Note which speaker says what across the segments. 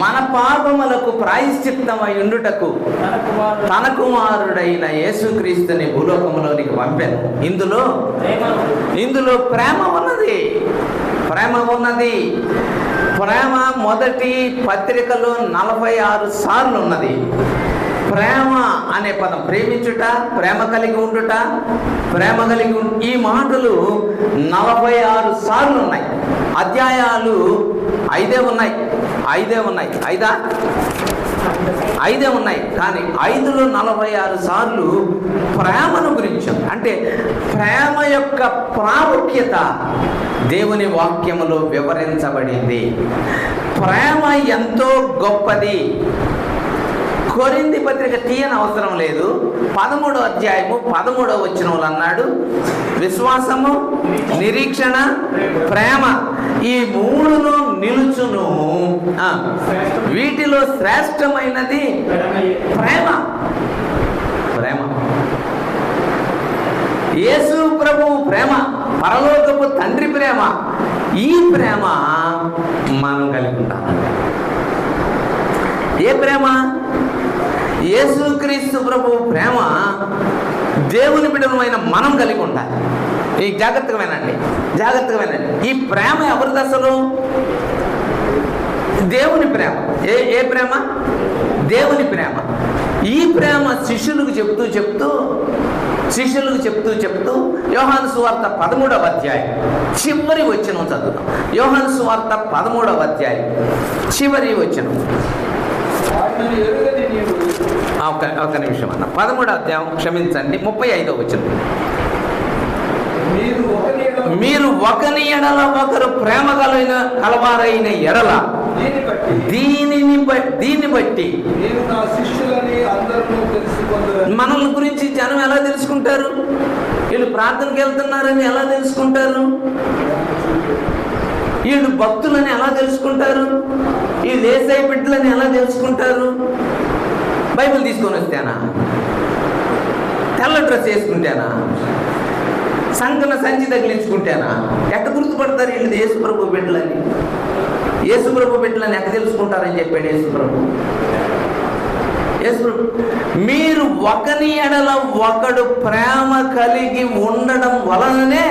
Speaker 1: మన పాపములకు ప్రాయశ్చిత్తమై ఉండుటకు తన కుమారుడైన యేసుక్రీస్తుని భూలోకములోనికి పంపాను. ఇందులో ప్రేమ ఉన్నది. ప్రేమ మొదటి పత్రికలో 46 సార్లు ఉన్నది. ప్రేమ అనే పదం, ప్రేమించుట, ప్రేమ కలిగి ఉండుట, ఈ మాటలు 46 సార్లు ఉన్నాయి. అధ్యాయాలు 5 ఉన్నాయి. 5 ఉన్నాయి. కానీ 5లో 46 సార్లు ప్రేమను గురించి, అంటే ప్రేమ యొక్క ప్రాముఖ్యత దేవుని వాక్యములో వివరించబడింది. ప్రేమ ఎంతో గొప్పది. కొరింథీ పత్రిక తీయని అవసరం లేదు. 13వ అధ్యాయము 13వ వచనంలో అన్నాడు, విశ్వాసము, నిరీక్షణ, ప్రేమ ఈ మూడును నిలుచును, వీటిలో శ్రేష్టమైనది ప్రేమ. యేసు ప్రభువు ప్రేమ, పరలోకపు తండ్రి ప్రేమ. ఈ ప్రేమ మనం కలిగి ఉంటాం. ఏ ప్రేమ? యేసుక్రీస్తు ప్రభువు ప్రేమ దేవుని బిడ్డలమైన మనం కలిగి ఉండాలి. ఈ జాగ్రత్తగా వినండి. ఈ ప్రేమ ఎవరిది అసలు? దేవుని ప్రేమ. ఏ ప్రేమ? దేవుని ప్రేమ. ఈ ప్రేమ శిష్యులకు చెప్తూ యోహాను సువార్త 13వ అధ్యాయం చివరి వచనం చదువుతాం. యోహాను సువార్త 13వ అధ్యాయం చివరి వచనం. ఒక నిమిషం అన్న. 13వ అధ్యాయం, క్షమించండి, 35వ వచనం. మీరు ఒకని ఎడల ఒకరు ప్రేమ కలవారైన ఎడల దీన్ని బట్టి మనల్ని గురించి జనం ఎలా తెలుసుకుంటారు? వీళ్ళు ప్రార్థనకి వెళ్తున్నారని ఎలా తెలుసుకుంటారు? వీళ్ళు భక్తులని ఎలా తెలుసుకుంటారు? వీళ్ళు యేసయ్య బిడ్డలని ఎలా తెలుసుకుంటారు? బైబిల్ తీసుకొని వస్తేనా? తెల్ల డ్రెస్ వేసుకుంటేనా? సంకన సంచి తగిలించుకుంటేనా? ఎట్ట గుర్తుపడతారు వీళ్ళు యేసుప్రభు బిడ్డలని? యేసుప్రభు బిడ్డలని ఎట్ట తెలుసుకుంటారని చెప్పాడు యేసుప్రభు. మీరు ఒకని ఎడల ఒకడు ప్రేమ కలిగి ఉండడం వలననే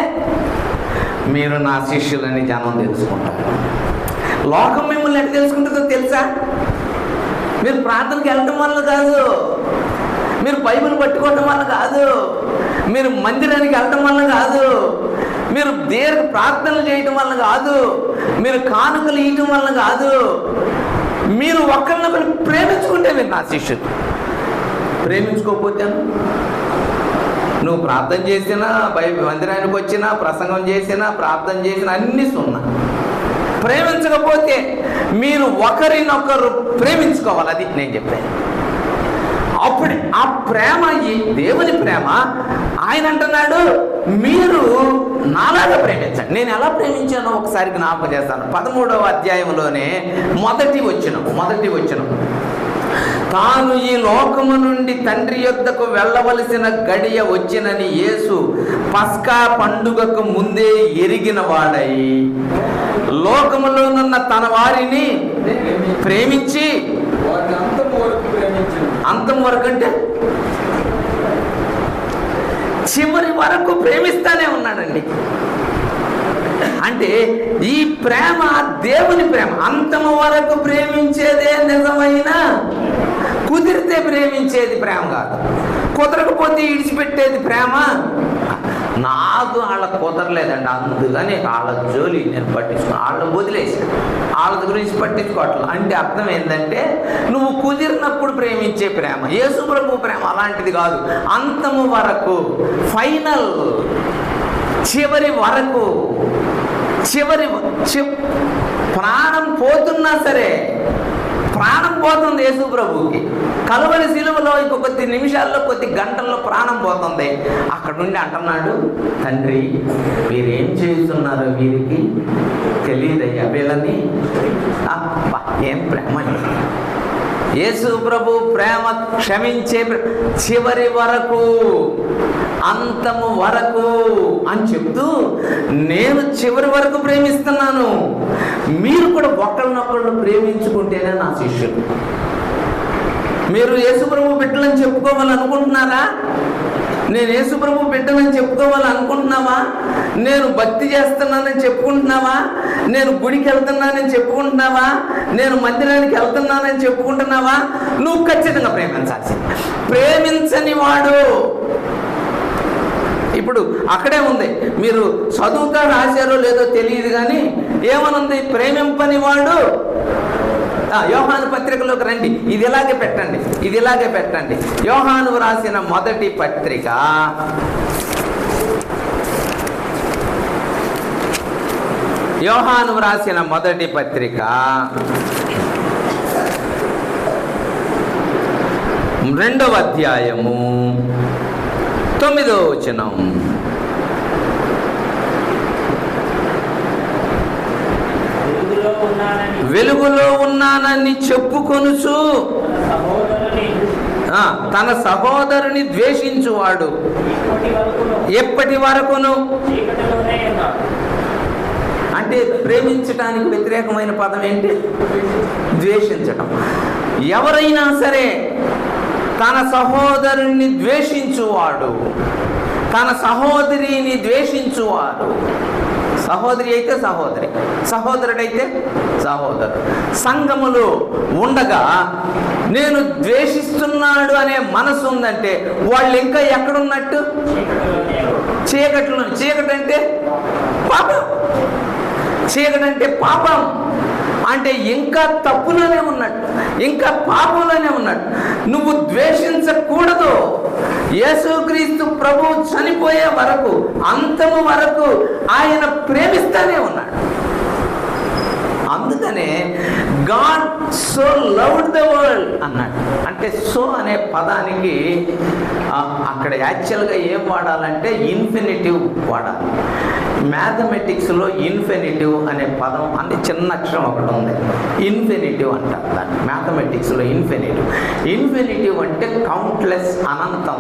Speaker 1: మీరు నా శిష్యులని జనం తెలుసుకుంటారు. లోకం మిమ్మల్ని ఎట్ట తెలుసుకుంటుందో తెలుసా? మీరు ప్రార్థనకి వెళ్ళటం వల్ల కాదు, మీరు బైబిల్ పట్టుకోవటం వల్ల కాదు, మీరు మందిరానికి వెళ్ళటం వల్ల కాదు, మీరు దీర్ఘ ప్రార్థనలు చేయటం వల్ల కాదు, మీరు కానుకలు ఇవ్వటం వల్ల కాదు, మీరు ఒకరినొకరు ప్రేమించుకుంటే మీరు నా శిష్యులు. ప్రేమించుకోకపోతే నువ్వు ప్రార్థన చేసినా, మందిరానికి వచ్చినా, ప్రసంగం చేసినా, ప్రార్థన చేసినా అన్నీ సున్నా. ప్రేమించకపోతే మీరు ఒకరినొకరు ప్రేమించుకోవాలి. అది నేను చెప్పాను. అప్పుడు ఆ ప్రేమ, ఈ దేవుని ప్రేమ, ఆయన అంటున్నాడు మీరు నాలాగా ప్రేమించండి. నేను ఎలా ప్రేమించానో ఒకసారి జ్ఞాపకం చేస్తాను. 13వ అధ్యాయంలోనే మొదటి వచనం. తాను ఈ లోకము నుండి తండ్రి యొద్దకు వెళ్ళవలసిన గడియ వచ్చినని యేసు పస్కా పండుగకు ముందే ఎరిగిన వాడై లోకములోనున్న తన వారిని ప్రేమించి, అంతం వరకు అంటే చివరి వరకు ప్రేమిస్తానే ఉన్నాడండి. అంటే ఈ ప్రేమ దేవుని ప్రేమ. అంతము వరకు ప్రేమించేదే నిజమైన, కుదిరితే ప్రేమించేది ప్రేమ కాదు, కుదరకపోతే ఇడిచిపెట్టేది ప్రేమ. నాకు వాళ్ళకు కుదరలేదండి, అందుకని వాళ్ళ జోలి నేను పట్టించుకున్నాను, వాళ్ళని వదిలేసాను, వాళ్ళ గురించి పట్టించుకోవట్లేదు. అంటే అర్థం ఏంటంటే నువ్వు కుదిరినప్పుడు ప్రేమించే ప్రేమ. యేసు ప్రభు ప్రేమ అలాంటిది కాదు. అంతము వరకు, ఫైనల్, చివరి వరకు, ప్రాణం పోతున్నా సరే, ప్రాణం పోతుంది యేసు ప్రభువుకి. కలువరి శిలువలో ఇంకో కొద్ది నిమిషాల్లో, కొద్ది గంటల్లో ప్రాణం పోతుంది. అక్కడ నుండి అంటున్నాడు, తండ్రి మీరేం చేస్తున్నారో వీరికి తెలియదయ్యా, వీళ్ళని. ఏం ప్రేమ! యేసు ప్రభు ప్రేమ క్షమించే చివరి వరకు. అంతము వరకు అని చెప్తూ నేను చివరి వరకు ప్రేమిస్తున్నాను, మీరు కూడా ఒకళ్ళనొకళ్ళు ప్రేమించుకుంటేనే నా శిష్యులు. మీరు యేసుప్రభు బిడ్డలని చెప్పుకోవాలనుకుంటున్నారా? నేను యేసుప్రభు బిడ్డలని చెప్పుకోవాలనుకుంటున్నావా? నేను భక్తి చేస్తున్నానని చెప్పుకుంటున్నావా? నేను గుడికి వెళ్తున్నానని చెప్పుకుంటున్నావా? నేను మందిరానికి వెళ్తున్నానని చెప్పుకుంటున్నావా? నువ్వు ఖచ్చితంగా ప్రేమించాల్సింది. ప్రేమించని వాడు ఇప్పుడు అక్కడే ఉంది, మీరు చదువుతా రాశారో లేదో తెలియదు కానీ ఏమనుంది, ప్రేమింపని వాడు. యోహాను పత్రికలోకి రండి, ఇది ఇలాగే పెట్టండి, ఇది ఇలాగే పెట్టండి. యోహాను రాసిన మొదటి పత్రిక, యోహాను రాసిన మొదటి పత్రిక 2వ అధ్యాయము 9వ వచనం. వెలుగులో ఉన్నానని చెప్పుకొనుచు తన సహోదరుని ద్వేషించువాడు ఎప్పటి వరకును. అంటే ప్రేమించటానికి వ్యతిరేకమైన పదం ఏంటి? ద్వేషించటం. ఎవరైనా సరే తన సహోదరుని ద్వేషించువాడు, తన సహోదరిని ద్వేషించువాడు. సహోదరి అయితే సహోదరి, సహోదరుడైతే సహోదరుడు. సంఘములో ఉండగా నేను ద్వేషిస్తున్నాడు అనే మనసు ఉందంటే వాళ్ళు ఇంకా ఎక్కడున్నట్టు? చీకట్లో. చీకటి అంటే పాపం, చీకటి అంటే పాపం, అంటే ఇంకా తప్పులోనే ఉన్నట్టు, ఇంకా పాపంలోనే ఉన్నట్టు. నువ్వు ద్వేషించకూడదు. యేసుక్రీస్తు ప్రభు చనిపోయే వరకు, అంతము వరకు ఆయన ప్రేమిస్తూనే ఉన్నాడు. అందుకనే God so loved the world అన్నాడు. అంటే సో అనే పదానికి అక్కడ యాక్చువల్గా ఏం వాడాలంటే ఇన్ఫినిటివ్ వాడాలి. మ్యాథమెటిక్స్లో ఇన్ఫినిటివ్ అనే పదం అంటే చిన్న అక్షరం ఒకటి ఉంది, ఇన్ఫినిటివ్ అంటారు దాన్ని. మ్యాథమెటిక్స్లో ఇన్ఫినిటివ్. ఇన్ఫినిటివ్ అంటే కౌంట్లెస్, అనంతం,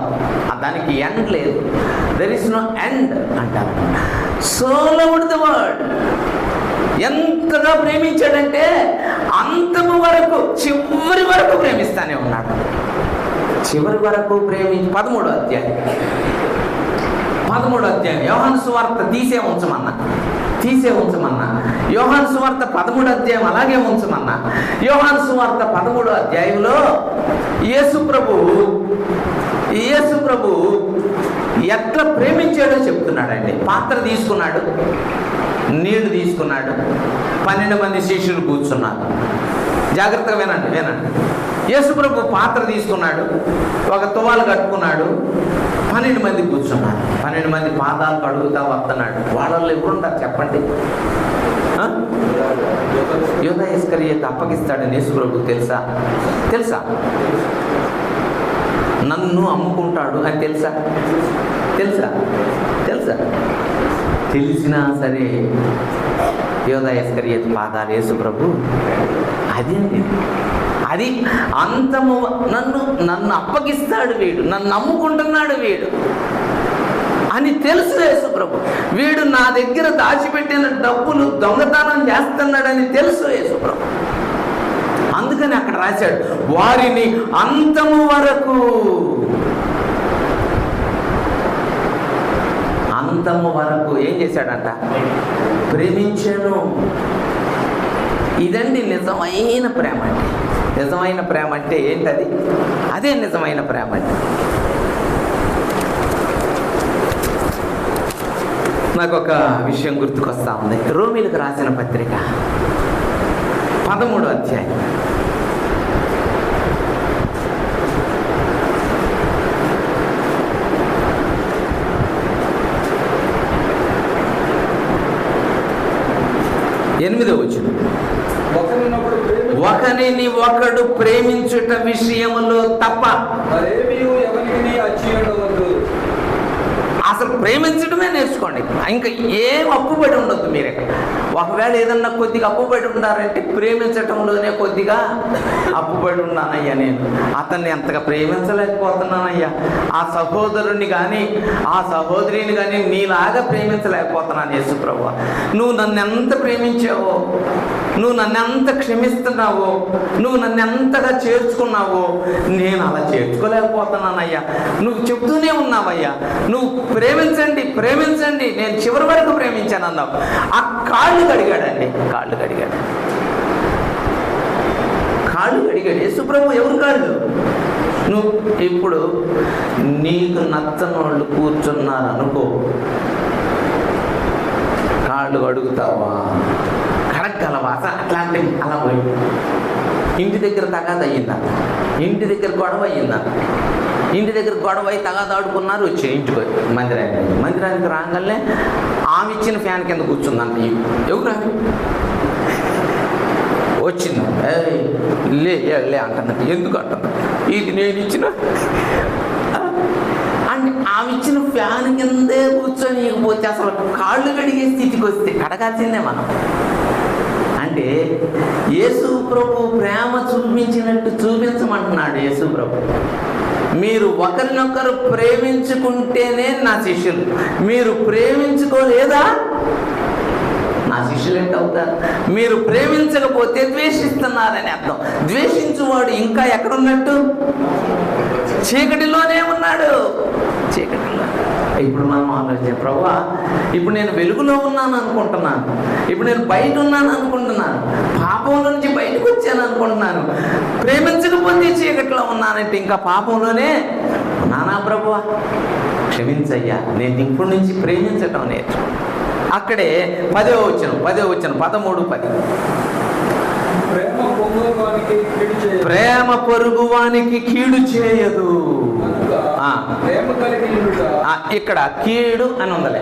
Speaker 1: దానికి ఎండ్ లేదు, దెర్ ఇస్ నో ఎండ్ అంటారు. సో లవ్డ్ ద వరల్డ్, ఎంతగా ప్రేమించాడంటే అంతము వరకు, చివరి వరకు ప్రేమిస్తానే ఉన్నాడు. చివరి వరకు ప్రేమించి 13వ అధ్యాయం యోహాను సువార్త తీసే ఉంచమన్నా. యోహాను సువార్త 13వ అధ్యాయం అలాగే ఉంచమన్నా. యోహాను సువార్త 13వ అధ్యాయంలో యేసు ప్రభు ఎట్లా ప్రేమించాడో చెప్తున్నాడండి. పాత్ర తీసుకున్నాడు, నీళ్లు తీసుకున్నాడు, 12 మంది శిష్యులు కూర్చున్నారు. జాగ్రత్తగా వినండి. యేసు ప్రభు పాత్ర తీసుకున్నాడు, ఒక తువాలు కట్టుకున్నాడు, 12 మంది కూర్చున్నారు. 12 మంది పాదాలు కడుగుతా వస్తున్నాడు. వాళ్ళల్లో ఎవరుంటారు చెప్పండి? యూదా ఇస్కరియోతు అప్పగిస్తాడని యేసు ప్రభు తెలుసా? నన్ను అమ్ముకుంటాడు అని తెలుసా? తెలిసినా సరే యూదా ఇస్కరియోతు పాదాలు యేసు ప్రభు అది అంతము. నన్ను అప్పగిస్తాడు వీడు, నన్ను నమ్ముకుంటున్నాడు వీడు అని తెలుసు యేసు ప్రభు. వీడు నా దగ్గర దాచిపెట్టిన డబ్బులు దొంగతనం చేస్తున్నాడని తెలుసు యేసు ప్రభు. అందుకని అక్కడ రాశాడు, వారిని అంతము వరకు ఏం చేశాడంట? ప్రేమించాను. ఇదండి నిజమైన ప్రేమ అంటే. నిజమైన ప్రేమ అంటే ఏంటది? అదే నిజమైన ప్రేమ అంటే. నాకు ఒక విషయం గుర్తుకొస్తా ఉంది. రోమీలకు రాసిన పత్రిక 13వ అధ్యాయం. ఎనిమిదవ వచనం. ఒకరిని ఒకడు ప్రేమించుట విషయములో తప్ప అసలు ప్రేమించడమే నేర్చుకోండి. ఇంకా ఏం అప్పుబడి ఉండొద్దు. మీరు ఒకవేళ ఏదన్నా కొద్దిగా అప్పుబడి ఉన్నారంటే ప్రేమించటంలోనే కొద్దిగా అప్పుబడి ఉన్నానయ్యా, నేను అతన్ని ఎంతగా ప్రేమించలేకపోతున్నానయ్యా, ఆ సహోదరుని కానీ ఆ సహోదరిని కానీ నీలాగా ప్రేమించలేకపోతున్నాను యేసు ప్రభువా. నువ్వు నన్ను ఎంత ప్రేమించావో, నువ్వు నన్ను ఎంత క్షమిస్తున్నావో, నువ్వు నన్ను ఎంతగా చేర్చుకున్నావో నేను అలా చేర్చుకోలేకపోతున్నానయ్యా. నువ్వు చెప్తూనే ఉన్నావయ్యా, నువ్వు ప్రేమించండి ప్రేమించండి, నేను చివరి వరకు ప్రేమించాను అన్నావు. ఆ కాళ్ళు కడిగాడండి, కాళ్ళు కడిగాడు, కాళ్ళు కడిగాడు యేసుప్రభు. ఎవరు కాళ్ళు? నువ్వు ఇప్పుడు నీకు నచ్చని వాళ్ళు కూర్చున్నారు అనుకో, కాళ్ళు కడుగుతావా? కడగలవా? అట్లాంటివి అలా పోయి ఇంటి దగ్గర తగాద అయ్యిందా, ఇంటి దగ్గర గొడవ అయ్యిందా, ఇంటి దగ్గర గొడవ అయి తగాదాడుకున్నారు, వచ్చి ఇంటికి మందిరానికి రాగానే ఆమె ఇచ్చిన ఫ్యాన్ కింద కూర్చుందంట. ఎవరు వచ్చింది, లే లే అంటున్నట్టు. ఎందుకు అంటున్నా? ఇది నేను ఇచ్చిన అంటే ఆమె ఇచ్చిన ఫ్యాన్ కిందే కూర్చొని పోతే అసలు కాళ్ళు కడిగే స్థితికి వస్తే కడగాల్సిందే మనం. అంటే యేసు ప్రభు ప్రేమ చూపించినట్టు చూపించమంటున్నాడు యేసు ప్రభు. మీరు ఒకరినొకరు ప్రేమించుకుంటేనే నా శిష్యులు, మీరు ప్రేమించుకోలేదా నా శిష్యులు ఎంత అవుతారు? మీరు ప్రేమించకపోతే ద్వేషిస్తున్నారని అర్థం. ద్వేషించువాడు ఇంకా ఎక్కడున్నట్టు? చీకటిలోనే ఉన్నాడు, చీకటిలో. ఇప్పుడు మనం ఆలోచించాం, ప్రభువా ఇప్పుడు నేను వెలుగులో ఉన్నాను అనుకుంటున్నాను, ఇప్పుడు నేను బయట ఉన్నాను అనుకుంటున్నాను, పాపం నుంచి బయటకు వచ్చాను అనుకుంటున్నాను, ప్రేమించకపోతే చీకటిలో ఉన్నానంటే ఇంకా పాపంలోనే ఉన్నానా? ప్రభువా క్షమించయ్యా, నేను ఇప్పటి నుంచి ప్రేమించటం నేర్చుకో. అక్కడే 10వ వచనం 13:10 ప్రేమ పొరుగువానికి కీడు చేయదు. ఇక్కడ కీడు అని ఉందలే,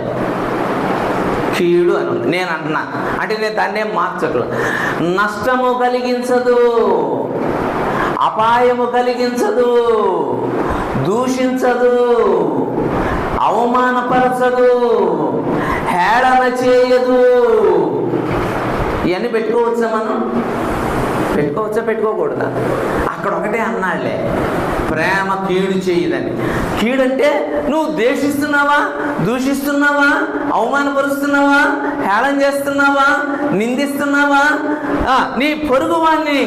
Speaker 1: కీడు అని ఉంది. నేను అంటున్నా అంటే నేను దాన్నే మార్చట్లేదు. నష్టము కలిగించదు, అపాయము కలిగించదు, దూషించదు, అవమానపరచదు, హేళన చేయదు. ఇవన్నీ పెట్టుకోవచ్చా మనం? పెట్టుకోవచ్చా పెట్టుకోకూడదా? అక్కడ ఒకటే అన్నాళ్లే, ప్రేమ కీడు చేయదని. కీడంటే నువ్వు ద్వేషిస్తున్నావా, దూషిస్తున్నావా, అవమానపరుస్తున్నావా, హేళన చేస్తున్నావా, నిందిస్తున్నావా, నీ పొరుగు వాడిని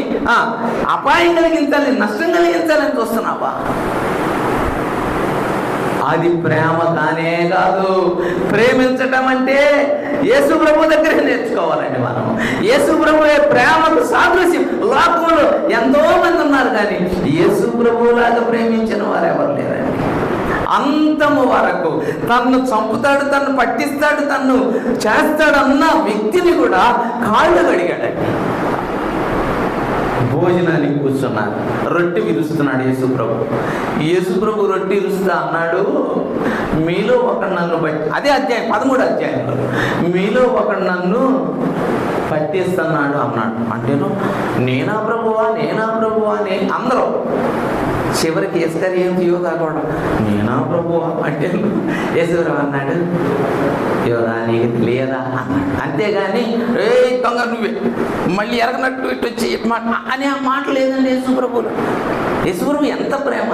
Speaker 1: అపాయం కలిగించాలి, నష్టం కలిగించాలని చూస్తున్నావా? అది ప్రేమ కానే కాదు. ప్రేమించటం అంటే యేసు ప్రభు దగ్గరే నేర్చుకోవాలండి మనం. యేసు ప్రభువే ప్రేమకు సాదృశ్యం. లోకంలో ఎంతో మంది ఉన్నారు కానీ యేసు ప్రభువులాగా ప్రేమించిన వారు ఎవరు లేరండి. అంతము వరకు తన్ను చంపుతాడు, తన్ను పట్టిస్తాడు, తన్ను చేస్తాడు అన్న వ్యక్తిని కూడా కాళ్ళు కడిగాడండి. భోజనానికి కూర్చున్నాడు, రొట్టె విరుస్తున్నాడు యేసు ప్రభు. యేసు ప్రభు రొట్టె విరుస్తా అన్నాడు, మీలో ఒకడు నన్ను బట్టి, అదే అధ్యాయం 13వ అధ్యాయంలో, మీలో ఒకడు నన్ను పట్టిస్తున్నాడు అన్నాడు. అంటేను నేనా ప్రభువా నేనా ప్రభువా అని అందరూ. చివరికి ఇస్కరియోతు యోధా కూడా నేనా ప్రభువా అంటే యేసురావు అన్నాడు, యోధా నీకు తెలియదా అన్నాడు. అంతేగాని ఏ దొంగ నువ్వే మళ్ళీ ఎరగనట్టు ఇటు వచ్చి అని ఆ మాట లేదండి యేసుప్రభులు. యేసుప్రభు ఎంత ప్రేమ,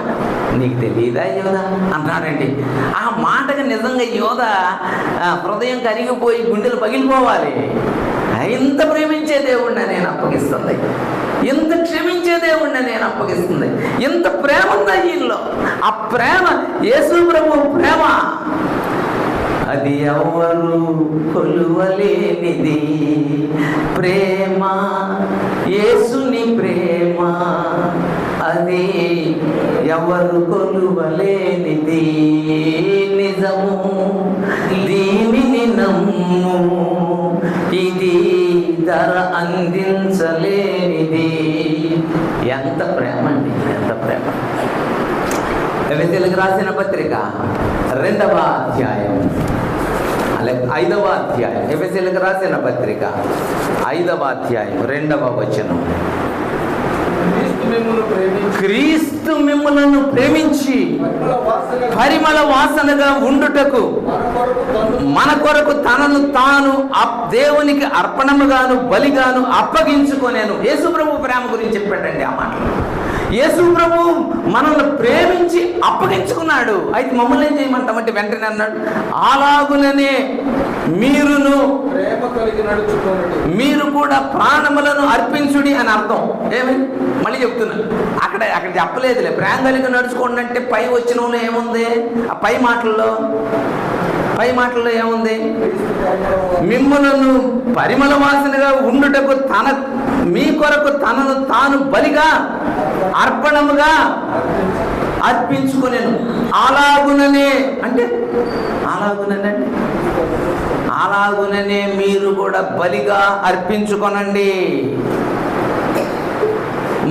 Speaker 1: నీకు తెలియదా యోధా అన్నాడండి. ఆ మాటకి నిజంగా యోధా హృదయం కరిగిపోయి గుండెలు పగిలిపోవాలి. ఇంత ప్రేమించే దేవుడిని నేను అప్పగిస్తుంది, ఇంత క్షమించే దేవుడిని నేను అప్పగిస్తుంది, ఇంత ప్రేమ ఉంది ఈయనలో. ఆ ప్రేమ యేసు ప్రభు ప్రేమ, అది ఎవరు కొలువలేనిది ప్రేమ, యేసుని ప్రేమ, అది ఎవరు కొలువలేనిది నిజము, దీనిని నమ్ము, ఇది ధర అందించలేనిది. ఎంత ప్రేమ అండి, ఎంత ప్రేమ. ఎఫెసీయులకు రాసిన పత్రిక 2వ అధ్యాయం 5వ అధ్యాయం, ఎఫెసీయులకు రాసిన పత్రిక 5వ అధ్యాయం 2వ వచనం. క్రీస్తు మిమ్ములను ప్రేమించి పరిమళ వాసనగా ఉండుటకు మన కొరకు తనను తాను దేవునికి అర్పణముగాను బలిగాను అప్పగించుకొనేను. యేసు ప్రభు ప్రేమ గురించి చెప్పాడండి ఆ మాటలు. యేసు ప్రభు మనల్ని ప్రేమించి అప్పగించుకున్నాడు. అయితే మమ్మల్ని ఏం చేయమంటామంటే వెంటనే అన్నాడు, అలాగుననే మీరును ప్రేమ కలిగి నడుచుకోండి, మీరు కూడా ప్రాణములను అర్పించుడి అని అర్థం. ఏమి మళ్ళీ చెప్తున్నాను, అక్కడ చెప్పలేదులే. ప్రేమ కలిగి నడుచుకోండి అంటే పై వచ్చిన ఏముంది? ఆ పై మాటల్లో ఏముంది? మిమ్ములను పరిమళ వాసనగా ఉండుటకు మీ కొరకు తనను తాను బలిగా అర్పణముగా అర్పించుకునేను. అలాగుననే మీరు కూడా బలిగా అర్పించుకొనండి.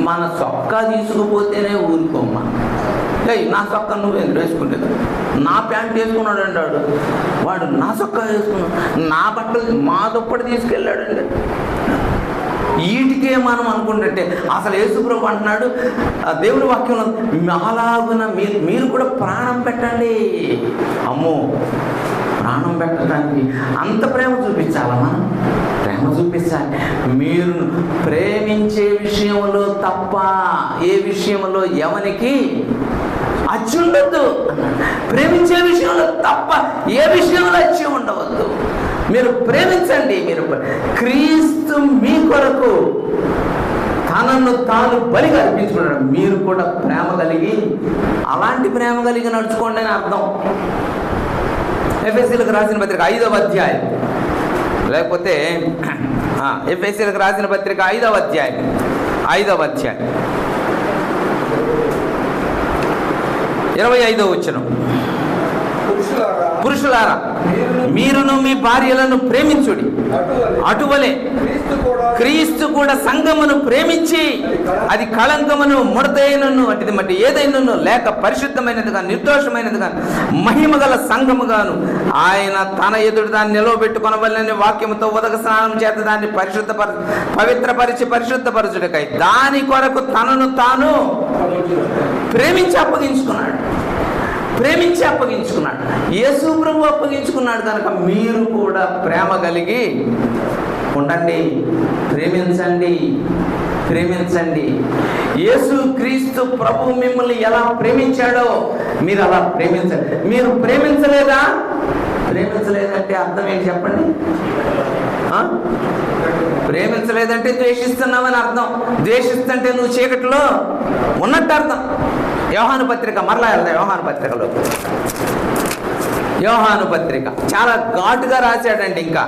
Speaker 1: మన చొక్కా తీసుకుపోతేనే ఊరుకోమ్మా. నా చొక్కా నువ్వేం వేసుకునేది, నా ప్యాంట్ వేసుకున్నాడు అంటాడు వాడు, నా చొక్కా వేసుకున్నాడు, నా బట్టలు మా దుప్పటి తీసుకెళ్ళాడండి. వీటికే మనం అనుకుంటే అసలు యేసుప్రభు అంటున్నాడు దేవుడి వాక్యంలో, అలాగున మీరు కూడా ప్రాణం పెట్టండి. అమ్మో, ప్రాణం పెట్టడానికి అంత ప్రేమ చూపించాలా? మనం ప్రేమ చూపించాలి. మీరు ప్రేమించే విషయంలో తప్ప ఏ విషయంలో ఎవరికి అచ్చుండద్దు. ప్రేమించే విషయంలో తప్ప ఏ విషయంలో అచ్చి ఉండవద్దు. మీరు ప్రేమించండి. మీరు క్రీస్తు మీ కొరకు తనను తాను బలిగా అర్పించుకున్నాడు. మీరు కూడా ప్రేమ కలిగి అలాంటి ప్రేమ కలిగి నడుచుకోండి అని అర్థం. ఎఫెసీయులకు రాసిన పత్రిక 5వ అధ్యాయం, లేకపోతే ఎఫెసీయులకు రాసిన పత్రిక 5వ అధ్యాయం 25వ వచనం, పురుషులారా మీరును మీ భార్యలను ప్రేమించుడి, అటువలే క్రీస్తు కూడా సంఘమును ప్రేమించి అది కళంకమును ముడతైనను అటుది మట్టి ఏదైనను లేక పరిశుద్ధమైనదిగా నిర్దోషమైనదిగా మహిమగల సంఘముగాను ఆయన తన ఎదుడు దాన్ని నిలవబెట్టుకొనవలెనని వాక్యముతో ఉదక స్నానం చేత దాన్ని పరిశుద్ధపరచుటకై దాని కొరకు తనను తాను ప్రేమించి అప్పగించుకున్నాడు. యేసు ప్రభు అప్పగించుకున్నాడు కనుక మీరు కూడా ప్రేమ కలిగి ఉండండి. ప్రేమించండి. యేసు క్రీస్తు ప్రభు మిమ్మల్ని ఎలా ప్రేమించాడో మీరు అలా ప్రేమించండి. మీరు ప్రేమించలేదంటే అర్థం ఏంటి చెప్పండి? ప్రేమించలేదంటే ద్వేషిస్తున్నావని అర్థం. ద్వేషిస్తుంటే నువ్వు చీకటిలో ఉన్నట్టు అర్థం. యోహాను పత్రిక, మరలా వెళ్దాం యోహాను పత్రిక చాలా ఘాటుగా రాశాడండి. ఇంకా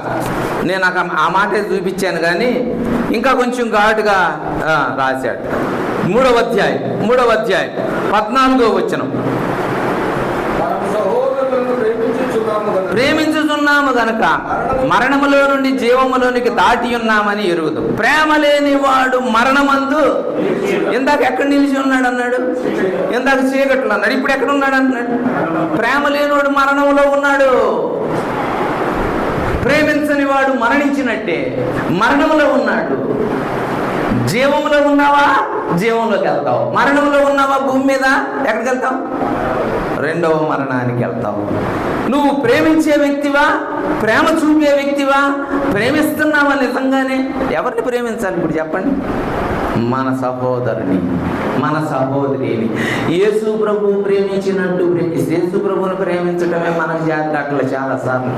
Speaker 1: నేను ఆ మాట చూపించాను కానీ ఇంకా కొంచెం ఘాటుగా రాశాడు. 3వ అధ్యాయం 14వ వచనం, ప్రేమించుచున్నాము గనక మరణములో నుండి జీవములోనికి దాటి ఉన్నామని ఎరుగుదు. ప్రేమ లేని వాడు మరణమందు, ఇందాక ఎక్కడ నిలిచి ఉన్నాడు అన్నాడు, ఇందాక చీకట్లో అన్నాడు, ఇప్పుడు ఎక్కడ ఉన్నాడు అన్నాడు. ప్రేమ లేనివాడు మరణంలో ఉన్నాడు. ప్రేమించని వాడు మరణించినట్టే, మరణంలో ఉన్నాడు. జీవంలో ఉన్నావా, జీవంలోకి వెళ్తావు. మరణంలో ఉన్నావా, భూమి మీద ఎక్కడికి వెళ్తావు? రెండవ మరణానికి వెళ్తావు. నువ్వు ప్రేమించే వ్యక్తివా, ప్రేమ చూపే వ్యక్తివా, ప్రేమిస్తున్నావా నిజంగానే? ఎవరిని ప్రేమించాలి ఇప్పుడు చెప్పండి? మన సహోదరుని, మన సహోదరిని. యేసు ప్రభు ప్రేమించినట్టు యేసు ప్రభువుని ప్రేమించడమే మనకు చేతకాటలు చాలాసార్లు.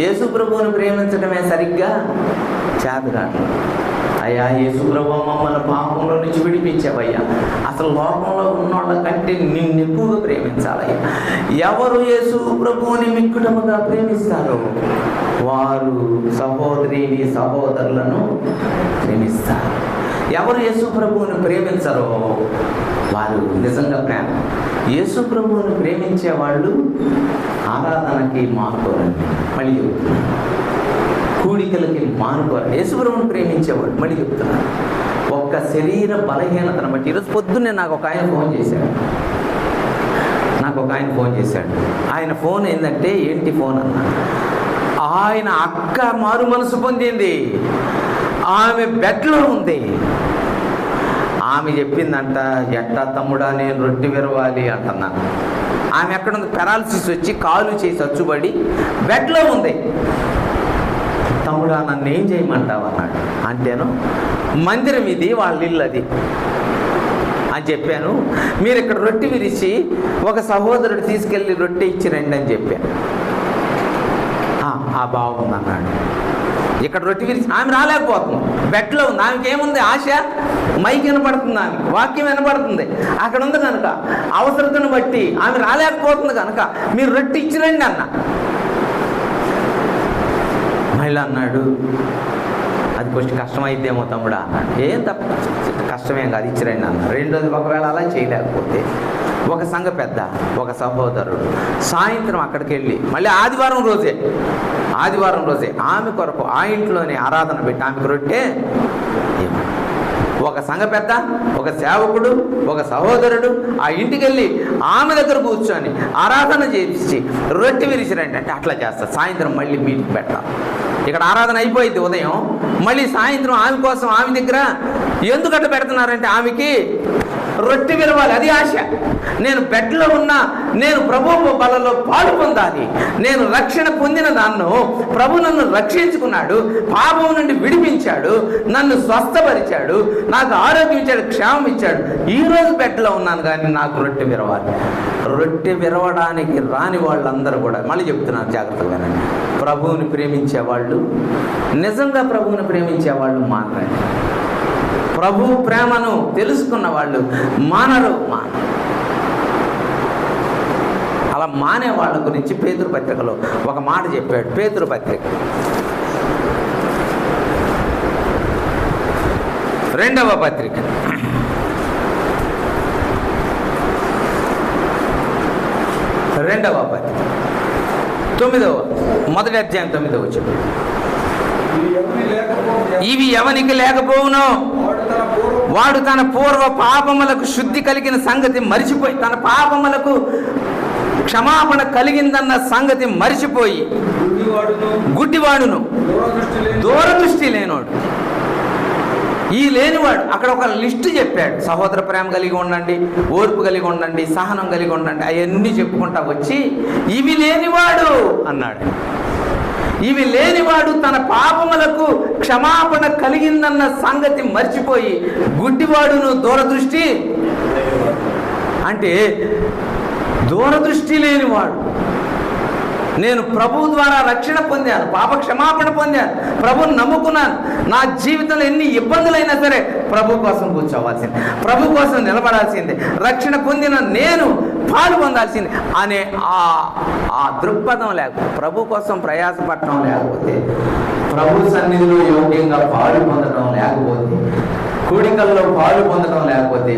Speaker 1: యేసు ప్రభువుని ప్రేమించడమే సరిగ్గా చేతకాటలు. అయ్యా యేసు ప్రభు మమ్మల్ని పాపంలో నుంచి విడిపించావయ్యా. అసలు లోకంలో ఉన్నోళ్ళ కంటే నిన్ను ఎక్కువగా ప్రేమించాలయ్యా. ఎవరు యేసు ప్రభువుని మిక్కుటముగా ప్రేమిస్తారో వారు సహోదరిని సహోదరులను ప్రేమిస్తారు. ఎవరు యేసు ప్రభువుని ప్రేమించరో వారు నిజంగా ప్రేమ. యేసు ప్రభువుని ప్రేమించే వాళ్ళు ఆరాధనకి మారుకోరండి. మళ్ళీ చెబుతున్నాను, కూడికలకి మానుకోవాలి. యేసుప్రభువుని ప్రేమించేవాడు. మళ్ళీ చెప్తున్నాను, ఒక్క శరీర బలహీనతను బట్టి ఈరోజు పొద్దున్నే నాకు ఒక ఆయన ఫోన్ చేశాడు. ఆయన ఫోన్ ఏంటంటే, ఏంటి ఫోన్ అన్న, ఆయన అక్క మారు మనసు పొందింది, ఆమె బెడ్లో ఉంది. ఆమె చెప్పిందంట, ఎట్టా తమ్ముడా నేను రొట్టె విరవాలి అంటున్నాను. ఆమె ఎక్కడుంది? పెరాలసిస్ వచ్చి కాలు చేసి అచ్చుబడి బెడ్లో ఉంది. తమ్ముడా నన్ను ఏం చేయమంటావు అన్నాడు. అంటేను మందిరం ఇది, వాళ్ళ ఇల్లు అది అని చెప్పాను. మీరు ఇక్కడ రొట్టె విరిచి ఒక సహోదరుడు తీసుకెళ్ళి రొట్టె ఇచ్చి రండి అని చెప్పాను. బాగుంది అన్నాడు. ఇక్కడ రొట్టె విరిచి ఆమె రాలేకపోతుంది, బెడ్లో ఉంది. ఆమెకి ఏముంది? ఆశ. మైక్ వినపడుతుంది, ఆమె వాక్యం వినపడుతుంది, అక్కడ ఉంది కనుక అవసరతను బట్టి ఆమె రాలేకపోతుంది కనుక మీరు రొట్టె ఇచ్చిరండి అన్న. మహిళ అన్నాడు, అది కొంచెం కష్టమైద్దేమో తమ్ముడా అన్నాడు. ఏం తప్ప కష్టమేం కాదు, ఇచ్చిరండి అన్న. రెండోది ఒకవేళ అలా చేయలేకపోతే ఒక సంఘ పెద్ద, ఒక సహోదరుడు సాయంత్రం అక్కడికి వెళ్ళి మళ్ళీ ఆదివారం రోజే ఆమె కొరకు ఆ ఇంట్లోనే ఆరాధన పెట్టి ఆమెకు రొట్టె ఒక సంఘ పెద్ద, ఒక సేవకుడు, ఒక సహోదరుడు ఆ ఇంటికి వెళ్ళి ఆమె దగ్గర కూర్చొని ఆరాధన చేసి రొట్టె విరిచిరండి అంటే అట్లా చేస్తారు. సాయంత్రం మళ్ళీ మీటింగ్ పెట్టాలి. ఇక్కడ ఆరాధన అయిపోయింది ఉదయం, మళ్ళీ సాయంత్రం ఆమె కోసం ఆమె దగ్గర ఎందుకట్లా పెడుతున్నారంటే ఆమెకి రొట్టె విరవాలి, అది ఆశ. నేను బెడ్లో ఉన్నా నేను ప్రభు బలలో పాలు పొందాలి. నేను రక్షణ పొందిన దాన్ని ప్రభు నన్ను రక్షించుకున్నాడు, పాపం నుండి విడిపించాడు, నన్ను స్వస్థపరిచాడు, నాకు ఆరోగ్యం ఇచ్చాడు, క్షేమం ఇచ్చాడు. ఈరోజు బెడ్లో ఉన్నాను కానీ నాకు రొట్టె విరవాలి. రొట్టె విరవడానికి రాని వాళ్ళందరూ కూడా మళ్ళీ చెప్తున్నాను జాగ్రత్తగా, ప్రభువుని ప్రేమించే వాళ్ళు, నిజంగా ప్రభువుని ప్రేమించే వాళ్ళు మానరండి. ప్రభు ప్రేమను తెలుసుకున్న వాళ్ళు మానరు. అలా మానే వాళ్ళ గురించి పేతురు పత్రికలో ఒక మాట చెప్పాడు. పేతురు పత్రిక 2వ పత్రిక 9వ అధ్యాయం 9వ వచనం. ఇవి ఎవనికి లేకపోవునో వాడు తన పూర్వ పాపములకు శుద్ధి కలిగిన సంగతి మరిచిపోయి, తన పాపములకు క్షమాపణ కలిగిందన్న సంగతి మరిచిపోయి గుడ్డివాడును, దూరదృష్టి లేనోడు. ఈ లేనివాడు అక్కడ ఒక లిస్టు చెప్పాడు. సహోదర ప్రేమ కలిగి ఉండండి, ఓర్పు కలిగి ఉండండి, సహనం కలిగి ఉండండి, అవన్నీ చెప్పుకుంటా వచ్చి ఇవి లేనివాడు అన్నాడు. ఇవి లేనివాడు తన పాపములకు క్షమాపణ కలిగిందన్న సంగతి మర్చిపోయి గుడ్డివాడును, దూరదృష్టి అంటే దూరదృష్టి లేనివాడు. నేను ప్రభువు ద్వారా రక్షణ పొందాను, పాప క్షమాపణ పొందాను, ప్రభువుని నమ్ముకున్నాను. నా జీవితంలో ఎన్ని ఇబ్బందులైనా సరే ప్రభు కోసం కూర్చోవాల్సిందే, ప్రభు కోసం నిలబడాల్సిందే, రక్షణ పొందిన నేను పాలు పొందాల్సిందే అనే ఆ దృక్పథం లేకపోతే, ప్రభు కోసం ప్రయాసపడటం లేకపోతే, ప్రభు సన్నిధిలో యోగ్యంగా పాలు పొందడం లేకపోతే, కూడికల్లో పాలు పొందడం లేకపోతే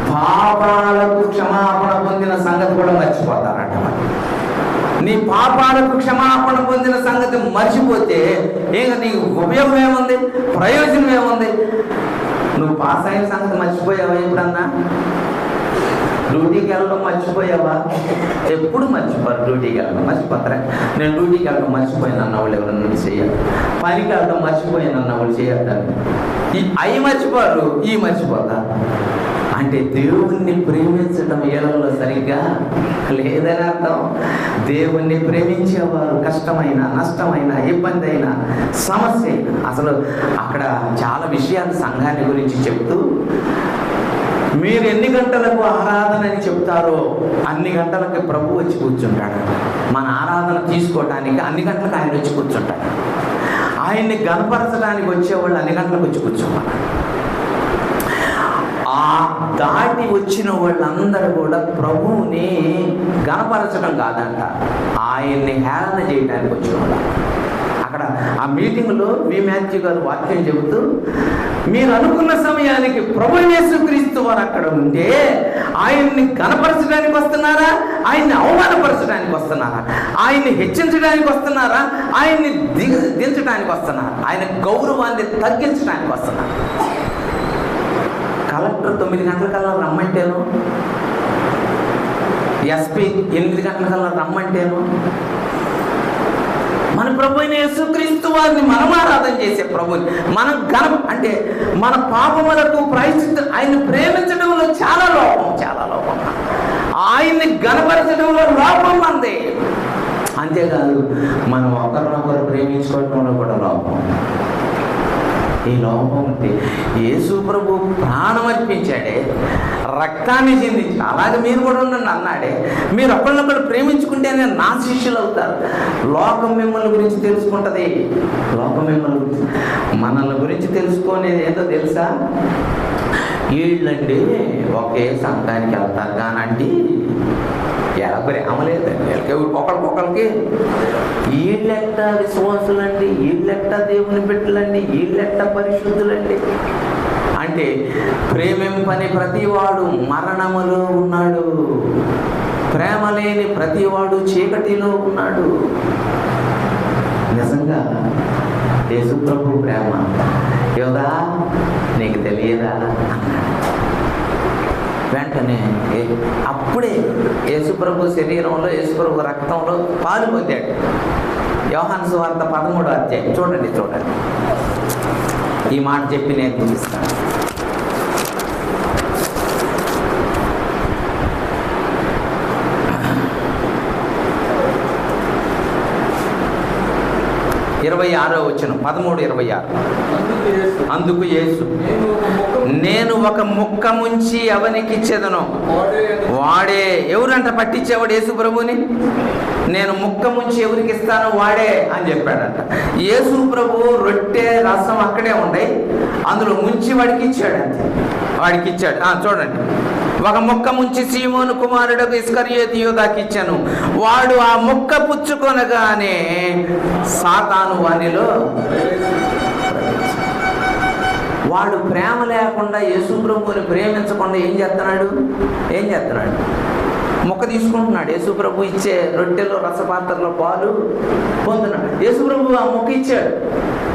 Speaker 1: పాపాలకు క్షమాపణ పొందిన సంగతి కూడా మర్చిపోతారంట. నీ పాపాలకు క్షమాపణ పొందిన సంగతి మర్చిపోతే ఇంకా నీకు ఉపయోగం ఏముంది, ప్రయోజనం ఏముంది? నువ్వు పాస్ అయిన సంగతి మర్చిపోయావా? ఎప్పుడన్నా డ్యూటీకి వెళ్ళడం మర్చిపోయావా? ఎప్పుడు మర్చిపోరు. డ్యూటీకి వెళ్ళడం మర్చిపోతారా? నేను డ్యూటీకి వెళ్ళడం మర్చిపోయాను అన్న వాళ్ళు ఎవరన్నా చేయాలి, పనికి వెళ్ళడం మర్చిపోయాను అన్న వాళ్ళు చేయద్దాం. అవి మర్చిపోరు, ఈ మర్చిపోతారు. అంటే దేవుణ్ణి ప్రేమించడం ఏళ్ళలో సరిగ్గా లేదని అర్థం. దేవుణ్ణి ప్రేమించేవారు కష్టమైన, నష్టమైన, ఇబ్బంది అయినా, సమస్య అయినా, అసలు అక్కడ చాలా విషయాలు సంఘాన్ని గురించి చెప్తూ, మీరు ఎన్ని గంటలకు ఆరాధన అని చెప్తారో అన్ని గంటలకు ప్రభు వచ్చి కూర్చుంటాడు. మన ఆరాధన తీసుకోవడానికి అన్ని గంటలకు ఆయన వచ్చి కూర్చుంటాడు. ఆయన్ని గనపరచడానికి వచ్చేవాళ్ళు అన్ని గంటలకు వచ్చి కూర్చోవాలి. ఆ దాటి వచ్చిన వాళ్ళందరూ కూడా ప్రభువుని గనపరచడం కాదంట, ఆయన్ని హేళన చేయడానికి వచ్చిన వాళ్ళు. అక్కడ ఆ మీటింగ్లో వి మాథ్యూ గారు వాక్యం చెబుతూ, మీరు అనుకున్న సమయానికి ప్రభు యేసుక్రీస్తు వారు అక్కడ ఉంటే ఆయన్ని గనపరచడానికి వస్తున్నారా, ఆయన్ని అవమానపరచడానికి వస్తున్నారా, ఆయన్ని హెచ్చించడానికి వస్తున్నారా, ఆయన్ని దించడానికి వస్తున్నారా, ఆయన గౌరవాన్ని తగ్గించడానికి వస్తున్నారా? కలెక్టర్ 9 గంటలకల్లా రమ్మంటేను, ఎస్పీ 8 గంటలకల్లా రమ్మంటేను, మన ప్రభు అయిన యేసుక్రీస్తు వారిని మనం ఆరాధన చేసే ప్రభుని మనం అంటే మన పాపములకు ప్రాయశ్చిత్తం, ఆయన్ని ప్రేమించడంలో చాలా లోపం, ఆయన్ని ఘనపరచడంలో లోపం అంది. అంతేకాదు మనం ఒకరినొకరు ప్రేమించుకోవడంలో కూడా లోపం. ఈ లోపం ఉంటే యేసు ప్రభు ప్రాణం అర్పించాడే, రక్తాన్ని చెందించి, అలాగే మీరు కూడా ఉండండి అన్నాడే. మీరు ఒకరినొకరు ప్రేమించుకుంటేనే నా శిష్యులు అవుతారు. లోకం మిమ్మల్ని గురించి తెలుసుకుంటుంది. లోకం మిమ్మల్ని గురించి, మనల్ని గురించి తెలుసుకునేది ఏంటో తెలుసా? వీళ్ళండి ఒకే సంఘానికి వెళ్తారు కానండి ఎవరి అమలేదండి ఒకరికొకరికి. వీళ్ళెట్ట విశ్వాసులండి, వీళ్ళెట్ట దేవుని బిడ్డలండి, వీళ్ళెట్ట పరిశుద్ధులండి అంటే ప్రేమింపని ప్రతివాడు మరణములో ఉన్నాడు, ప్రేమ లేని ప్రతివాడు చీకటిలో ఉన్నాడు. నిజంగా యేసు ప్రభు ప్రేమ యోగా నీకు తెలియదా అన్నాడు. వెంటనే అప్పుడే యేసుప్రభు శరీరంలో, యేసుప్రభు రక్తంలో పాలు పొందాడు. యోహాను సువార్త 13వ అధ్యాయం చూడండి. ఈ మాట చెప్పి నేను చూపిస్తాను. వచనం 13:26. అందుకు యేసు, నేను ఒక ముక్క ముంచి ఎవనికి ఇచ్చేదను వాడే. ఎవరంట పట్టించేవాడు యేసు ప్రభుని? నేను ముక్క ముంచి ఎవరికి ఇస్తాను వాడే అని చెప్పాడంట. యేసు ప్రభు రొట్టె రసం అక్కడే ఉండే, అందులో ముంచి వాడికి ఇచ్చాడంతే. వాడికి ఇచ్చాడు. చూడండి, ఒక ముక్క ముంచి సీమోను కుమారుడు ఇస్కరియోతు యూదాకి ఇచ్చాను. వాడు ఆ ముక్క పుచ్చుకొనగానే సాతాను వానిలో. వాడు ప్రేమ లేకుండా యేసు ప్రభువుని ప్రేమించకుండా ఏం చేస్తున్నాడు? మొక్క తీసుకుంటున్నాడు. యేసు ప్రభు ఇచ్చే రొట్టెలో రసపాత్రలో పాలు పొందుతున్నాడు. యేసు ప్రభు ఆ మొక్క ఇచ్చాడు.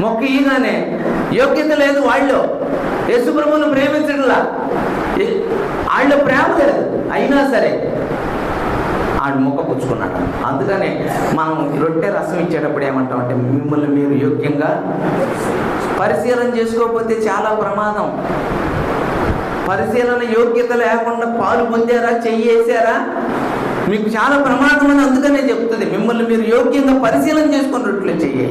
Speaker 1: మొక్క ఈగానే యోగ్యత లేదు వాళ్ళు యేసు ప్రభువుని ప్రేమించడంలా. వాళ్ళు ప్రేమ లేదు, అయినా సరే ఆడు మొక్క పుచ్చుకున్నాడు. అందుకనే మనం రొట్టె రసం ఇచ్చేటప్పుడు ఏమంటామంటే, మిమ్మల్ని మీరు యోగ్యంగా పరిశీలన చేసుకోకపోతే చాలా ప్రమాదం. పరిశీలన యోగ్యత లేకుండా పాలు పొందారా, చెయ్యేసారా, మీకు చాలా ప్రమాదం అని అందుకనే చెప్తుంది. మిమ్మల్ని మీరు యోగ్యంగా పరిశీలన చేసుకొని రొట్టెలు చెయ్యి,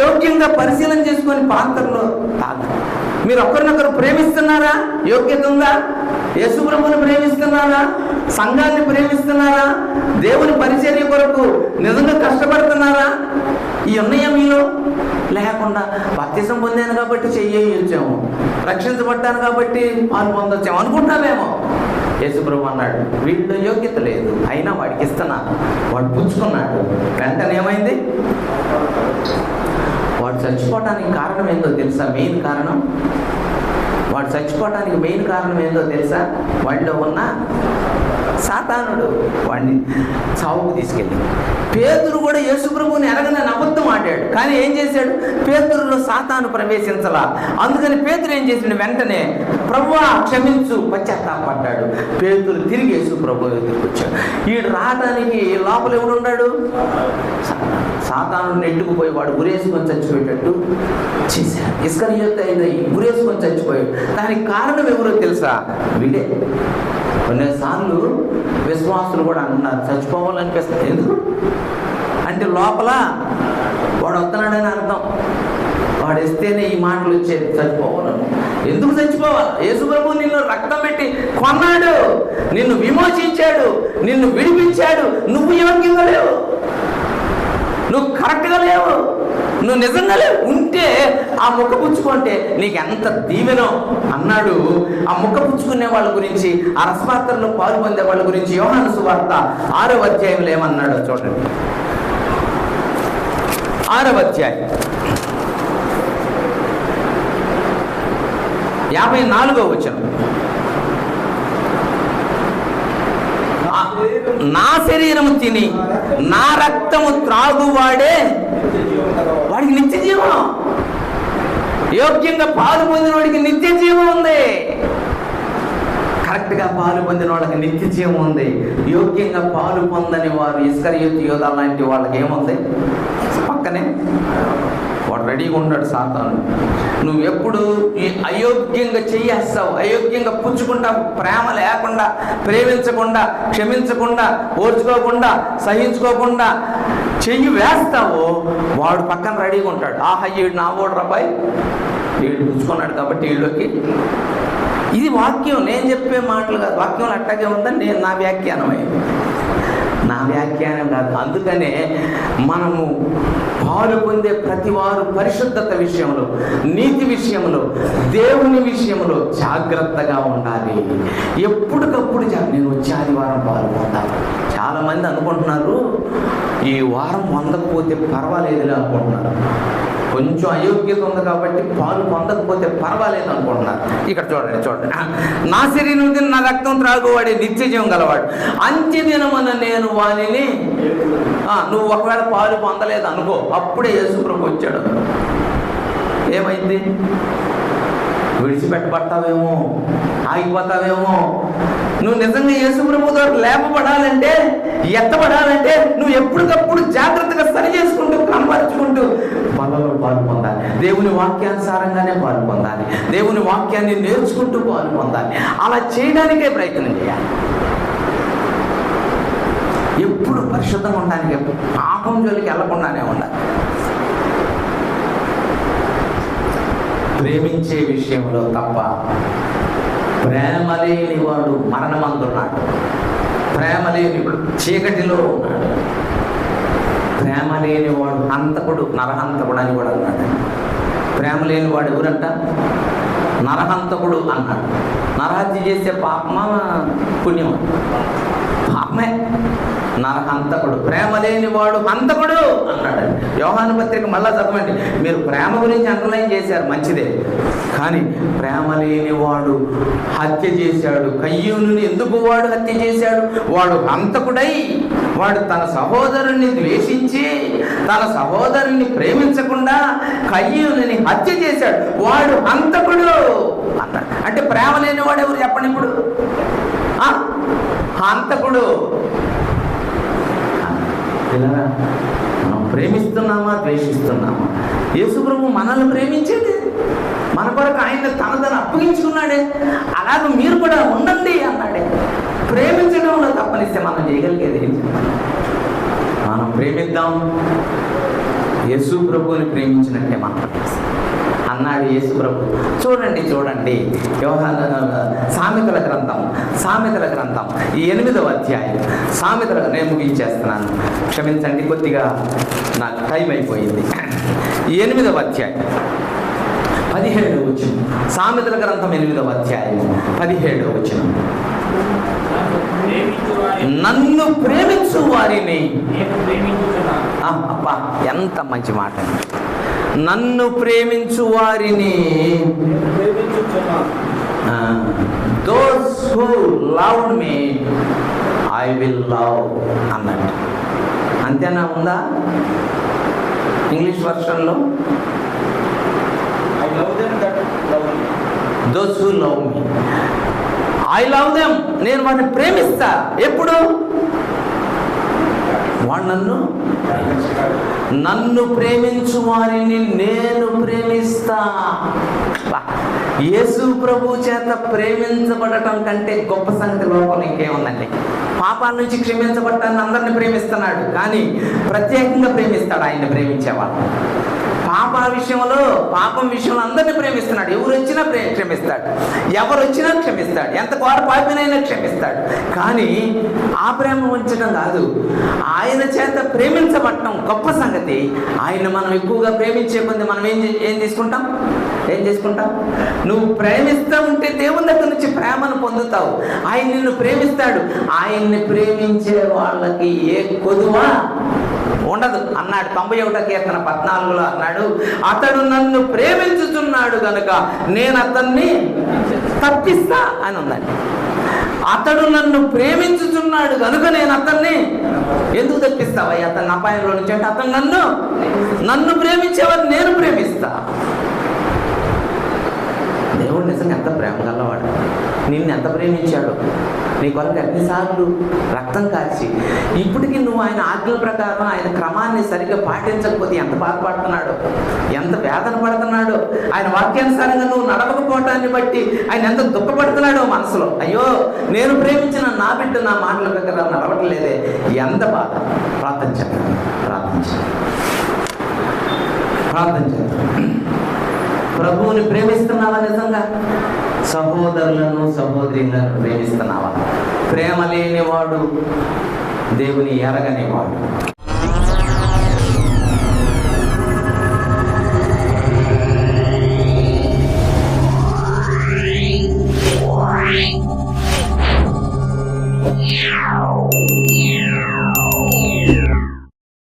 Speaker 1: యోగ్యంగా పరిశీలన చేసుకొని పాత్రలో తాగ. మీరు ఒకరినొకరు ప్రేమిస్తున్నారా? యోగ్యత ఉందా? యేసు ప్రభువుని ప్రేమిస్తున్నారా? సంఘాన్ని ప్రేమిస్తున్నారా? దేవుని పరిచర్య కొరకు నిజంగా కష్టపడుతున్నారా? ఈ ఉన్నాయా మీలో? లేకుండా బాప్తిసం పొందాను కాబట్టి చెయ్యొచ్చాము, రక్షించబడ్డాను కాబట్టి పాలు పొందొచ్చాము అనుకుంటామేమో. యేసు ప్రభు అన్నాడు, వీళ్ళు యోగ్యత లేదు, అయినా వాడికి ఇస్తున్నా. వాడు పుచ్చుకున్నాడు. వెంటనే ఏమైంది? వాడు చచ్చిపోవటానికి కారణం ఏందో తెలుసా? వాడు చచ్చిపోవటానికి మెయిన్ కారణం ఏందో తెలుసా? వాడిలో ఉన్న సాతానుడు వాడిని చావుకు తీసుకెళ్ళి. పేతురు కూడా యేసు ప్రభువుని ఎరగనని అబద్ధం ఆడాడు, కానీ ఏం చేశాడు? పేతురులో సాతాను ప్రవేశించలా. అందుకని పేతురు ఏం చేశాడు? వెంటనే ప్రభువా క్షమించు, పశ్చాత్తాపడ్డాడు. పేతురు తిరిగి యేసు ప్రభు దగ్గరికి వచ్చాడు. వీడు రావడానికి లోపల ఎవడున్నాడు? సాతాను నెట్టుకుపోయి వాడు గురేసుకొని చచ్చిపోయేటట్టు చేశాడు. ఇస్కరియోతు గురేసుకొని చచ్చిపోయాడు. దానికి కారణం ఎవరో తెలుసా? వీడే. కొన్నిసార్లు విశ్వాసులు కూడా అంటున్నారు చచ్చిపోవాలనిపిస్తుంది. ఎందుకు అంటే లోపల వాడు వస్తున్నాడని అర్థం. వాడు ఇస్తేనే ఈ మాటలు వచ్చేది, చచ్చిపోవాలని. ఎందుకు చచ్చిపోవాలి? యేసు ప్రభువు నిన్ను రక్తం పెట్టి కొన్నాడు, నిన్ను విమోచించాడు, నిన్ను విడిపించాడు. నువ్వు యోగ్యంగా లేవు, నువ్వు కరెక్ట్గా లేవు, నువ్వు నిజంగా లేవు. ఉంటే ఆ ముక్క పుచ్చుకుంటే నీకు ఎంత దీవెనో అన్నాడు. ఆ ముక్క పుచ్చుకునే వాళ్ళ గురించి, ఆ రసపాత్రలో పాలు పొందే వాళ్ళ గురించి యోహాను సువార్త 6వ అధ్యాయంలో ఏమన్నాడో చూడండి. 6వ అధ్యాయం 54వ వచనం. నా శరీరము తిని నా రక్తము త్రాగువాడే వాడికి నిత్య జీవం. యోగ్యంగా పాలు పొందిన వాడికి నిత్య జీవం ఉంది. కరెక్ట్గా పాలు పొందిన వాళ్ళకి నిత్య జీవం ఉంది. యోగ్యంగా పాలు పొందని వారు ఇస్కరియోతు యూదా లాంటి వాళ్ళకి ఏముంది? పక్కనే వాడు రెడీగా ఉన్నాడు సాతాను. నువ్వు ఎప్పుడు ఈ అయోగ్యంగా చెయ్యేస్తావు, అయోగ్యంగా పుచ్చుకుంటావు, ప్రేమ లేకుండా, ప్రేమించకుండా, క్షమించకుండా, ఓర్చుకోకుండా, సహించుకోకుండా చెయ్యి వేస్తావు, వాడు పక్కన రెడీగా ఉంటాడు. ఆహా వీడు నా ఓడు రాబాయ్, వీడు పుచ్చుకున్నాడు కాబట్టి వీళ్ళకి. ఇది వాక్యం, నేను చెప్పే మాటలు కాదు, వాక్యం అట్టాగే ఉందని నా వ్యాఖ్యానమే, నా వ్యాఖ్యానం కాదు. అందుకనే మనము పాలు పొందే ప్రతి వారు పరిశుద్ధత విషయంలో, నీతి విషయంలో, దేవుని విషయంలో జాగ్రత్తగా ఉండాలి. ఎప్పటికప్పుడు నేను వచ్చే ఆదివారం పాలు పొందాలి. చాలామంది అనుకుంటున్నారు ఈ వారం పొందకపోతే పర్వాలేదులే అనుకుంటున్నారు. కొంచెం అయోగ్యత ఉంది కాబట్టి పాలు పొందకపోతే పర్వాలేదు అనుకుంటున్నారు. ఇక్కడ చూడండి, నా శరీరం తిని నా రక్తం త్రాగువాడే నిత్య జీవం గలవాడు, అంత్య దినమున నేను వానిని. నువ్వు ఒకవేళ పాలు పొందలేదు అనుకో, అప్పుడే యేసు ప్రభు వచ్చాడు. ఏమైంది? విడిచిపెట్టబడతావేమో, ఆగిపోతావేమో. నువ్వు నిజంగా యేసు ప్రభు ద్వారా లేపబడాలంటే, ఎత్తబడాలంటే నువ్వు ఎప్పటికప్పుడు జాగ్రత్తగా సరి చేసుకుంటూ, కనపరుచుకుంటూ పనులలో పాలు పొందాలి. దేవుని వాక్యానుసారంగానే పాలు పొందాలి. దేవుని వాక్యాన్ని నేర్చుకుంటూ పాలు పొందాలి. అలా చేయడానికే ప్రయత్నం చేయాలి. ఎప్పుడు పరిశుద్ధంగా ఉండడానికి, పాపం జోలికి వెళ్లకుండానే ఉండాలి. ప్రేమించే విషయంలో తప్ప. ప్రేమ లేనివాడు మరణమందున్నాడు, ప్రేమ లేనివాడు చీకటిలో ఉన్నాడు, ప్రేమ లేనివాడు హంతకుడు, నరహంతకుడు అని కూడా అన్నాడు. ప్రేమ లేనివాడు ఎవరంట? నరహంతకుడు అన్నాడు. నరహత్య చేసే పాపమా పుణ్యమా? పాపమే. నరహంతకుడు, ప్రేమ లేనివాడు హంతకుడు అన్నాడు. యోహాను పత్రిక మళ్ళా చదవండి. మీరు ప్రేమ గురించి అండర్లైన్ చేశారు, మంచిదే. కానీ ప్రేమ లేనివాడు హత్య చేశాడు. కయ్యూనుని ఎందుకు వాడు హత్య చేశాడు? వాడు హంతకుడై, వాడు తన సహోదరుణ్ణి ద్వేషించి, తన సహోదరుణ్ణి ప్రేమించకుండా కయ్యూనుని హత్య చేశాడు. వాడు హంతకుడు అన్నాడు. అంటే ప్రేమ లేనివాడు ఎవరు చెప్పండి ఇప్పుడు? హంతకుడు. పిల్లరా, మనం ప్రేమిస్తున్నామా, ద్వేషిస్తున్నామా? యేసు ప్రభు మనల్ని ప్రేమించేది, మన కొరకు ఆయన తనదని అప్పగించుకున్నాడే. అలాగే మీరు కూడా ఉండండి అన్నాడే. ప్రేమించడంలో తప్పనిస్తే మనం చేయగలిగేది ఏంటి? మనం ప్రేమిద్దాం. యేసు ప్రభువుని ప్రేమించినట్టే మనం అన్నాడు యేసు ప్రభు. చూడండి సామెతల గ్రంథం 8వ అధ్యాయం. సామెతల, నేను ముగించేస్తున్నాను, క్షమించండి, కొద్దిగా నాకు టైం అయిపోయింది. 8వ అధ్యాయం 17వ వచనం. సామెతల గ్రంథం 8వ అధ్యాయం 17వ వచనం. నన్ను ప్రేమించు వారిని. అబ్బా, ఎంత మంచి మాట! నన్ను ప్రేమించు వారిని, those who loved me I will love అన్నట్టు. అంతేనా? ఉందా ఇంగ్లీష్ వర్షన్లో? Those who love me I love them. నేను వాడిని ప్రేమిస్తా. ఎప్పుడు? వాడు నన్ను ప్రేమించు వారిని నేను ప్రేమిస్తా. యేసు ప్రభు చేత ప్రేమించబడటం కంటే గొప్ప సంగతి లోపల ఇంకేముందండి? పాపాల నుంచి క్షమించబడటాన్ని అందరిని ప్రేమిస్తున్నాడు, కానీ ప్రత్యేకంగా ప్రేమిస్తాడు ఆయన్ని ప్రేమించేవాడు. పాపం విషయంలో అందరినీ ప్రేమిస్తున్నాడు. ఎవరు వచ్చినా క్షమిస్తాడు, ఎవరు వచ్చినా క్షమిస్తాడు, ఎంత ఘోర పాపినైనా క్షమిస్తాడు. కానీ ఆ ప్రేమ ఉంచడం కాదు, ఆయన చేత ప్రేమించబడటం గొప్ప సంగతి. ఆయన్ని మనం ఎక్కువగా ప్రేమించే కొద్ది మనం ఏం చేసుకుంటాం? నువ్వు ప్రేమిస్తూ ఉంటే దేవుని దగ్గర నుంచి ప్రేమను పొందుతావు. ఆయన నిన్ను ప్రేమిస్తాడు. ఆయన్ని ప్రేమించే వాళ్ళకి ఏ కొదువా ఉండదు అన్నాడు. 91వ కీర్తన 14లో అన్నాడు, అతడు నన్ను ప్రేమించుతున్నాడు గనుక నేను అతన్ని తప్పిస్తా అని ఉందండి. అతడు నన్ను ప్రేమించుతున్నాడు కనుక నేను అతన్ని ఎందుకు తప్పిస్తావా? అతన్ని అపాయంలో నుంచి అంటే అతను నన్ను ప్రేమించేవారు నేను ప్రేమిస్తా. దేవుడు నిజంగా ఎంత ప్రేమ గలవాడు. నిన్ను ఎంత ప్రేమించాడు, నీ కొరకు ఎన్నిసార్లు రక్తం కార్చి, ఇప్పటికీ నువ్వు ఆయన ఆజ్ఞల ప్రకారం ఆయన క్రమాన్ని సరిగ్గా పాటించకపోతే ఎంత బాధపడుతున్నాడు, ఎంత వేదన పడుతున్నాడు, ఆయన వాక్యానుసారంగా నువ్వు నడవకపోవటాన్ని బట్టి ఆయన ఎంత దుఃఖపడుతున్నాడో మనసులో. అయ్యో, నేను ప్రేమించిన నా బిడ్డ నా మాటల ప్రకారం నడవట్లేదే, ఎంత బాధ. ప్రార్థన చేద్దాం, ప్రార్థన చేద్దాం. ప్రభువుని ప్రేమిస్తున్నావా? నిజంగా సహోదరులను సహోదరులను ప్రేమిస్తున్నావా? ప్రేమ లేనివాడు దేవుని ఎరగనివాడు.
Speaker 2: Yeah.